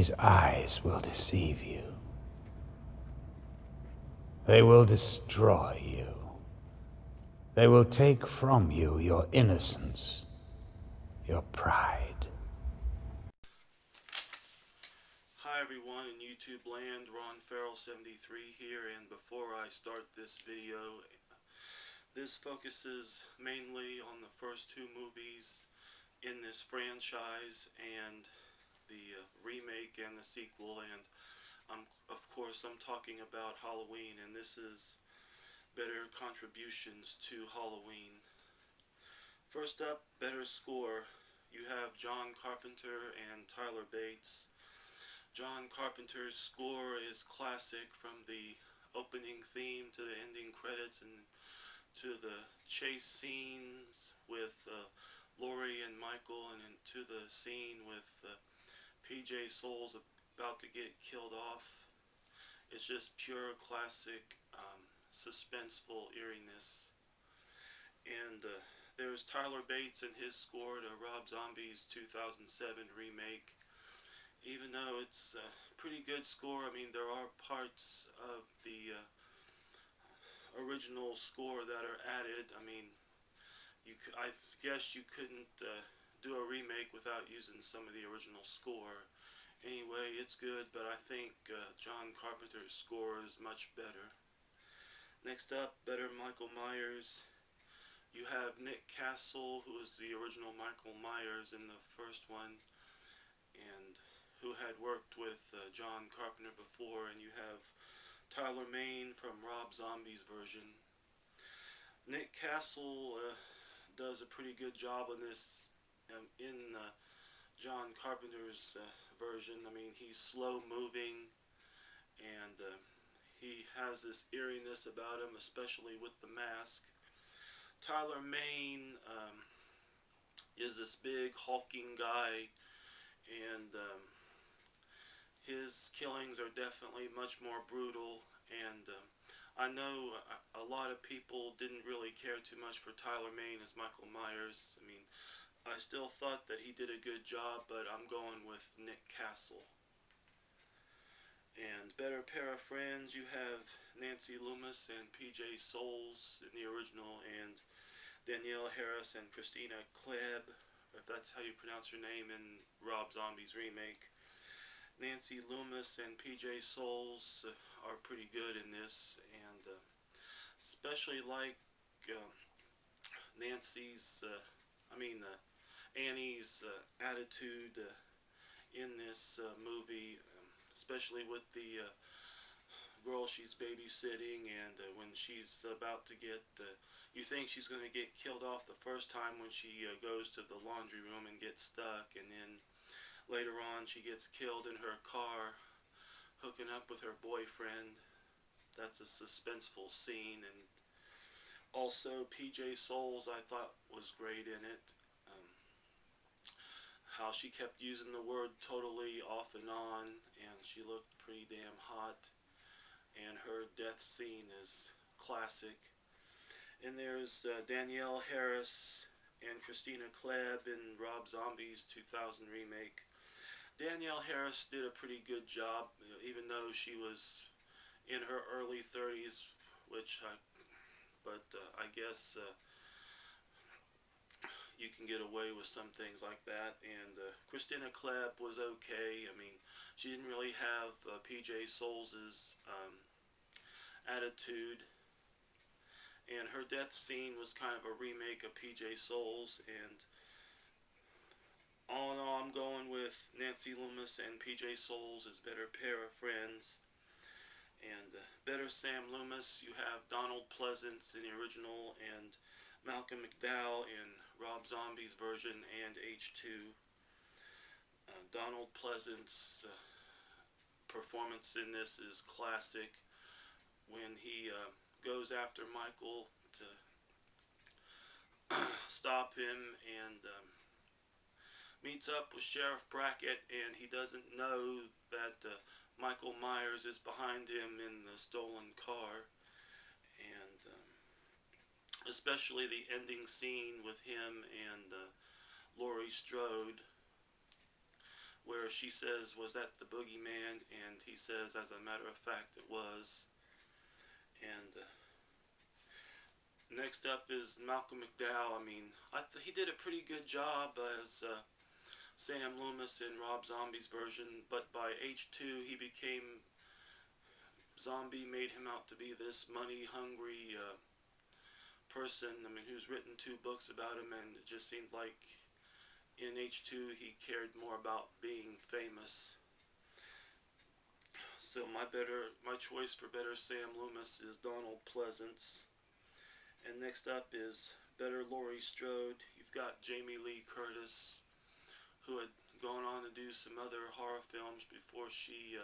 These eyes will deceive you. They will destroy you. They will take from you your innocence, your pride. Hi everyone in YouTube land, Ron Farrell 73 here, and before I start this video, this focuses mainly on the first two movies in this franchise and the remake and the sequel, and of course I'm talking about Halloween, and this is better contributions to Halloween. First up, better score. You have John Carpenter and Tyler Bates. John Carpenter's score is classic, from the opening theme to the ending credits and to the chase scenes with Laurie and Michael, and into the scene with PJ Souls about to get killed off. It's just pure classic suspenseful eeriness. And there's Tyler Bates and his score to Rob Zombie's 2007 remake. Even though it's a pretty good score, I mean, there are parts of the original score that are added. I mean, I guess you couldn't do a remake without using some of the original score. Anyway, it's good, but I think John Carpenter's score is much better. Next up, better Michael Myers. You have Nick Castle, who was the original Michael Myers in the first one, and who had worked with John Carpenter before, and you have Tyler Mane from Rob Zombie's version. Nick Castle does a pretty good job on this in John Carpenter's version. I mean, he's slow moving, and he has this eeriness about him, especially with the mask. Tyler Mane is this big hulking guy, and his killings are definitely much more brutal, and I know a lot of people didn't really care too much for Tyler Mane as Michael Myers. I mean, I still thought that he did a good job, but I'm going with Nick Castle. And better pair of friends, you have Nancy Loomis and PJ Souls in the original, and Danielle Harris and Christina Klebb, if that's how you pronounce her name, in Rob Zombie's remake. Nancy Loomis and PJ Souls are pretty good in this, and especially like Nancy's, Annie's attitude in this movie, especially with the girl she's babysitting, and when she's about to get, you think she's going to get killed off the first time when she goes to the laundry room and gets stuck, and then later on she gets killed in her car hooking up with her boyfriend. That's a suspenseful scene. And also PJ Souls, I thought, was great in it. How she kept using the word totally off and on, and she looked pretty damn hot, and her death scene is classic. And there's Danielle Harris and Christina Klebb in Rob Zombie's 2000 remake. Danielle Harris did a pretty good job, even though she was in her early 30s, but I guess you can get away with some things like that. And Christina Klebb was okay. I mean, she didn't really have PJ Souls' attitude, and her death scene was kind of a remake of PJ Souls. And all in all, I'm going with Nancy Loomis and PJ Souls as better pair of friends. And better Sam Loomis, you have Donald Pleasence in the original, and Malcolm McDowell in Rob Zombie's version and H2. Donald Pleasence's performance in this is classic, when he goes after Michael to stop him, and meets up with Sheriff Brackett, and he doesn't know that Michael Myers is behind him in the stolen car. And especially the ending scene with him and Laurie Strode, where she says, "Was that the boogeyman?" And he says, "As a matter of fact, it was." And next up is Malcolm McDowell. I mean, he did a pretty good job as Sam Loomis in Rob Zombie's version, but by H2 he became Zombie made him out to be this money-hungry person. I mean, who's written 2 books about him, and it just seemed like in H2 he cared more about being famous. So my choice for better Sam Loomis is Donald Pleasance. And next up is better Laurie Strode. You've got Jamie Lee Curtis, who had gone on to do some other horror films before she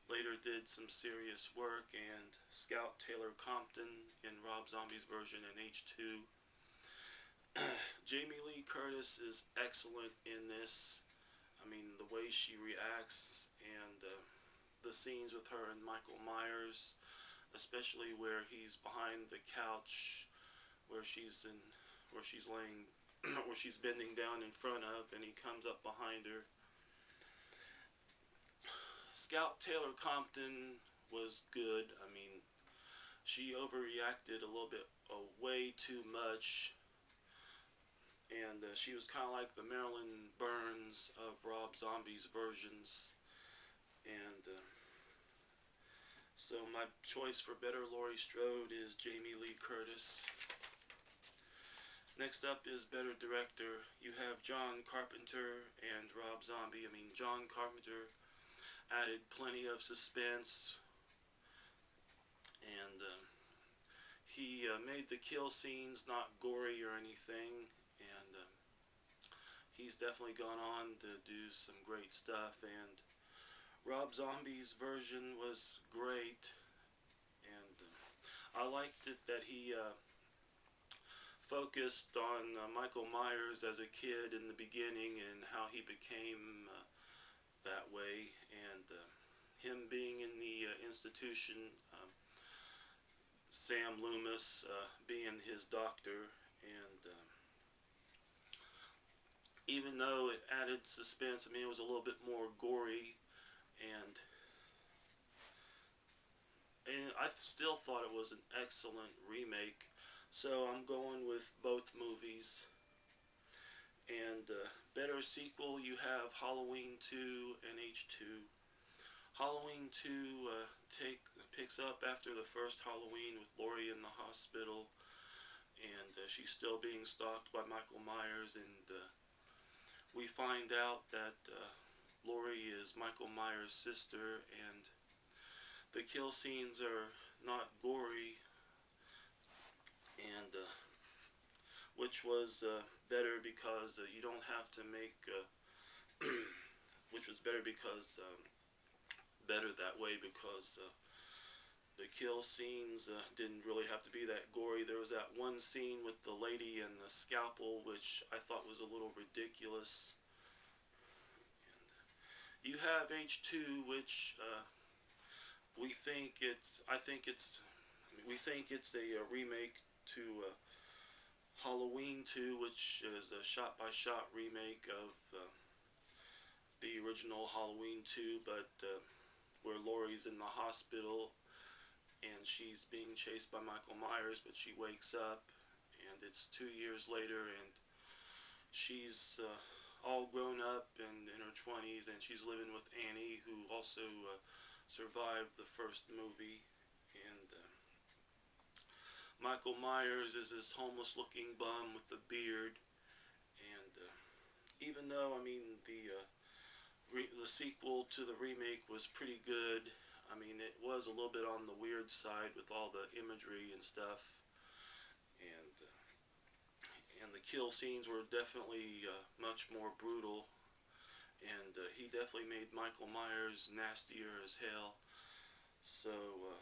later did some serious work, and Scout Taylor Compton in Rob Zombie's version in H2. Jamie Lee Curtis is excellent in this. I mean, the way she reacts and the scenes with her and Michael Myers, especially where he's behind the couch, where she's laying, where she's bending down in front of, and he comes up behind her. Scout Taylor Compton was good. I mean, she overreacted a little bit, way too much, and she was kind of like the Marilyn Burns of Rob Zombie's versions. And so my choice for better Laurie Strode is Jamie Lee Curtis. Next up is better director. You have John Carpenter and Rob Zombie. I mean, John Carpenter added plenty of suspense, and he made the kill scenes not gory or anything, and he's definitely gone on to do some great stuff. And Rob Zombie's version was great, and I liked it that he focused on Michael Myers as a kid in the beginning and how he became that way, and him being in the institution, Sam Loomis being his doctor, and even though it added suspense, I mean, it was a little bit more gory, and I still thought it was an excellent remake. So I'm going with both movies. And better sequel, you have Halloween 2 and H2. Halloween 2 picks up after the first Halloween with Laurie in the hospital, and she's still being stalked by Michael Myers, and we find out that Laurie is Michael Myers' sister, and the kill scenes are not gory, and which was better because you don't have to make which was better because better that way because the kill scenes didn't really have to be that gory. There was that one scene with the lady and the scalpel, which I thought was a little ridiculous. And you have H2, which we think it's a remake to Halloween 2, which is a shot-by-shot remake of the original Halloween 2, but where Laurie's in the hospital and she's being chased by Michael Myers, but she wakes up, and it's 2 years later, and she's all grown up and in her 20s, and she's living with Annie, who also survived the first movie. And Michael Myers is this homeless-looking bum with the beard, and even though, I mean, the sequel to the remake was pretty good, I mean, it was a little bit on the weird side with all the imagery and stuff, and the kill scenes were definitely much more brutal, and he definitely made Michael Myers nastier as hell. So,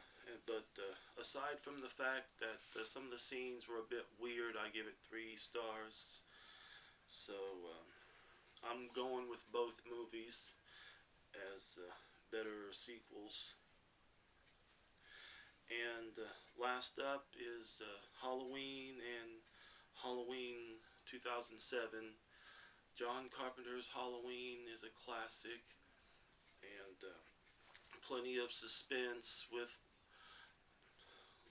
but aside from the fact that some of the scenes were a bit weird, I give it 3 stars. So, I'm going with both movies as better sequels. And last up is Halloween and Halloween 2007. John Carpenter's Halloween is a classic, and plenty of suspense with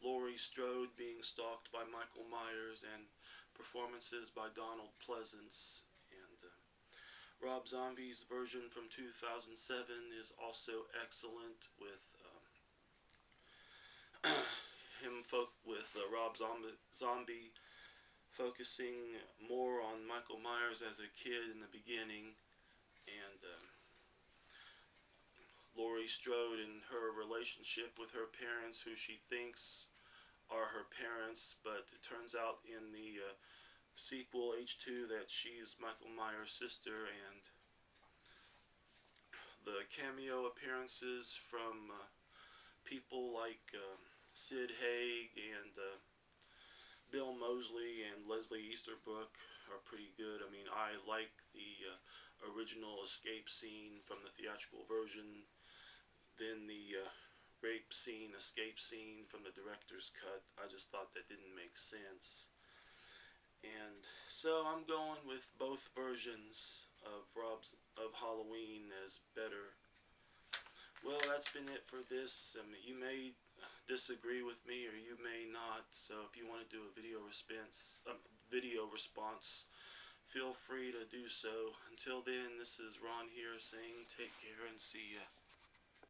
Laurie Strode being stalked by Michael Myers, and performances by Donald Pleasance. And Rob Zombie's version from 2007 is also excellent, with Rob Zombie focusing more on Michael Myers as a kid in the beginning, and Laurie Strode and her relationship with her parents, who she thinks are her parents, but it turns out in the sequel H2 that she's Michael Myers' sister. And the cameo appearances from people like Sid Haig and Bill Moseley and Leslie Easterbrook are pretty good. I mean, I like the original escape scene from the theatrical version, then the rape scene, escape scene from the director's cut. I just thought that didn't make sense. And so I'm going with both versions of Halloween as better. Well, that's been it for this. I mean, you may disagree with me or you may not. So if you want to do a video response, feel free to do so. Until then, this is Ron here saying take care and see ya.